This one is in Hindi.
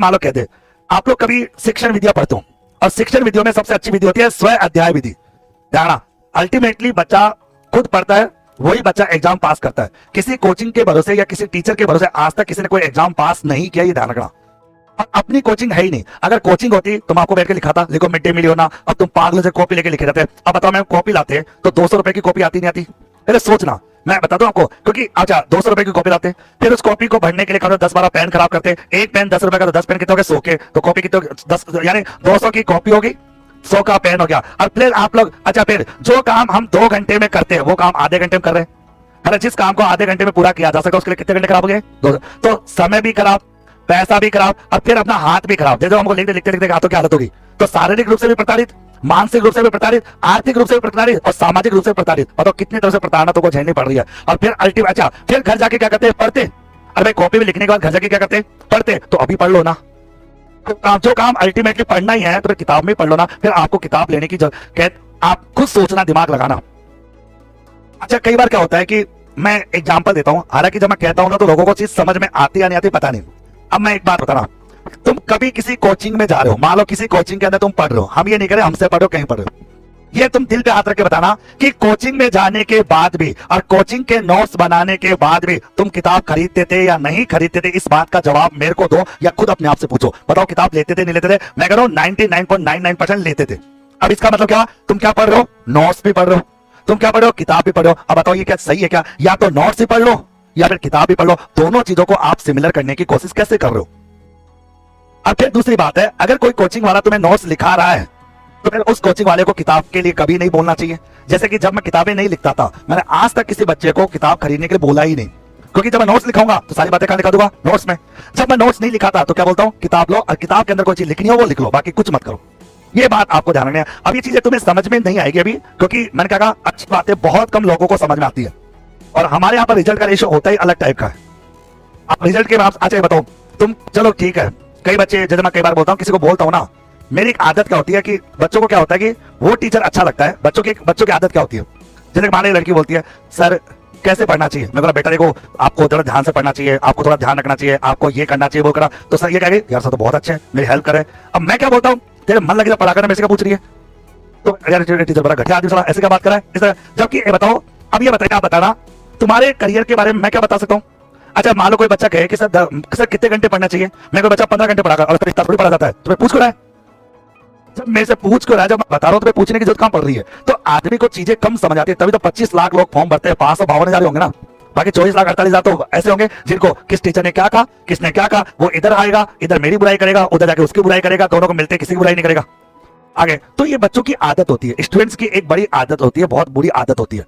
मान लो कहते आप लोग कभी शिक्षण विधियां पढ़ते हो और शिक्षण विधियों में सबसे अच्छी विधि होती है स्व अध्याय विधि। ध्यान, अल्टीमेटली बच्चा खुद पढ़ता है, वही बच्चा एग्जाम पास करता है। किसी कोचिंग के भरोसे या किसी टीचर के भरोसे आज तक किसी ने कोई एग्जाम पास नहीं किया, ये ध्यान रखना। और अपनी कोचिंग है ही नहीं। अगर कोचिंग होती तुम आपको बैठ के लिखाता, लिखो मिड डे मील होना, अब तुम पागल से कॉपी लेके लिखे रहते। अब बताओ मैं कॉपी लाते तो 200 रुपए की कॉपी आती नहीं आती? अरे सोचना, मैं बता दूं आपको, क्योंकि अच्छा 200 रुपए की कॉपी लाते, फिर उस कॉपी को भरने के लिए 10-12 पेन खराब करते। एक पेन 10 रुपए का, तो 10 पेन कितने हो गए? 100 के। तो कॉपी कितने? 10, यानी 200 की कॉपी होगी, 100 का पेन हो गया। और फिर आप लोग, अच्छा फिर जो काम हम 2 घंटे में करते हैं वो काम आधे घंटे में कर रहे हैं। अरे जिस काम को आधे घंटे में पूरा किया जा सकता है उसके लिए कितने घंटे खराब हो गए? 2। तो समय भी खराब, पैसा भी खराब, और फिर अपना हाथ भी खराब। जैसे हमको लिखते लिखते लिखते हाथों की हालत होगी। तो शारीरिक रूप से भी प्रताड़ित, मानसिक रूप से भी प्रताड़ित, आर्थिक रूप से भी प्रताड़ित और सामाजिक रूप से प्रताड़ित। और कितनी तरह से प्रताड़ना तो को झेलनी पड़ रही है। और फिर अल्टीमेट, अच्छा फिर घर जाके क्या करते हैं? पढ़ते। अरे भाई कॉपी में लिखने के बाद घर जाके क्या करते? पढ़ते। तो अभी पढ़ लो ना, जो काम अल्टीमेटली पढ़ना ही है तो फिर किताब में पढ़ लो ना। फिर आपको किताब लेने की जरूरत, आप खुद सोचना, दिमाग लगाना। अच्छा कई बार क्या होता है कि मैं एग्जांपल देता हूं, हालांकि जब मैं कहता हूं ना तो लोगों को चीज समझ में आती या नहीं आती पता नहीं। अब मैं एक बात बता रहा हूं, तुम कभी किसी कोचिंग में जा रहे हो, मान लो किसी कोचिंग के अंदर तुम पढ़ रहे हो, हम ये नहीं कह रहे हमसे पढ़ रहे हो कहीं पढ़ रहे हो, ये तुम दिल पे हाथ रख के बताना कि कोचिंग में जाने के बाद भी और कोचिंग के नोट्स बनाने के बाद भी तुम किताब खरीदते थे या नहीं खरीदते थे। इस बात का जवाब मेरे को दो या खुद अपने आप से पूछो। बताओ किताब लेते थे नहीं लेते थे? मैं कह रहा हूं 99.99% लेते थे। अब इसका मतलब क्या? तुम क्या पढ़ रहे हो? नोट्स भी पढ़ रहे हो। तुम क्या पढ़ रहे हो? किताब भी पढ़ रहे हो। अब बताओ ये क्या सही है क्या? या तो नोट्स ही पढ़ लो या फिर किताब भी पढ़ लो। दोनों चीजों को आप सिमिलर करने की कोशिश कैसे कर रहे हो? अब फिर दूसरी बात है, अगर कोई कोचिंग वाला तुम्हें नोट्स लिखा रहा है तो फिर उस कोचिंग वाले को किताब के लिए कभी नहीं बोलना चाहिए। जैसे कि जब मैं किताबें नहीं लिखता था, मैंने आज तक किसी बच्चे को किताब खरीदने के लिए बोला ही नहीं, क्योंकि जब मैं नोट्स लिखाऊंगा तो सारी बातें कहां लिखा दूंगा? नोट्स में। जब मैं नोट्स नहीं लिखाता तो क्या बोलता हूं? किताब लो और किताब के अंदर कोई चीज लिखनी हो वो लिख लो, बाकी कुछ मत करो। ये बात आपको ध्यान रखनी है। अब ये चीजें तुम्हें समझ में नहीं आएगी अभी, क्योंकि मैंने क्या कहा, अच्छी बातें बहुत कम लोगों को समझ में आती है और हमारे यहाँ पर रिजल्ट का रेशो होता ही अलग टाइप का है। आप रिजल्ट के बाद अच्छा बताओ तुम, चलो ठीक है, कई बच्चे, जैसे मैं कई बार बोलता हूँ, किसी को बोलता हूँ ना, मेरी एक आदत क्या होती है कि बच्चों को क्या होता है कि वो टीचर अच्छा लगता है। बच्चों की आदत क्या होती है? जैसे मान लो लड़की बोलती है सर कैसे पढ़ना चाहिए, मैं बोला बेटा देखो आपको थोड़ा ध्यान से पढ़ना चाहिए, आपको थोड़ा ध्यान रखना चाहिए, आपको ये करना चाहिए वो करना। तो सर ये कह रही यार सर तो बहुत अच्छे हैं, मेरी हेल्प करे। अब मैं क्या बोलता हूँ, तेरे मन लगेगा पढ़ा कर, मेरे से क्या पूछ रही है? तो यार टीचर बड़ा घटिया आदमी, ऐसे क्या बात करा है इस तरह। जबकि ये बताओ, अब ये बताइए, आप बताना तुम्हारे करियर के बारे में मैं क्या बता सकता हूँ? अच्छा मान लो कोई बच्चा कहे कि सर कितने घंटे पढ़ना चाहिए, मैं कोई बच्चा 15 घंटे पढ़ा और इतना थोड़ी पढ़ा जाता है, तुम्हें पूछ कर रहा है? जब मेरे से पूछ कर रहा है, जब मैं बता रहा हूं तुम्हें पूछने की जरूरत कहां पड़ रही है? तो आदमी को चीजें कम समझ आती है, तभी तो 25 लाख लोग फॉर्म भरते हैं, 552 होंगे ना, बाकी 24,48,000 तो ऐसे होंगे जिनको किस टीचर ने क्या कहा, किसने क्या कहा, वो इधर आएगा, इधर मेरी बुराई करेगा, उधर जाके उसकी बुराई करेगा, दोनों को मिलते किसी की बुराई नहीं करेगा आगे। तो ये बच्चों की आदत होती है, स्टूडेंट्स की एक बड़ी आदत होती है, बहुत बुरी आदत होती है।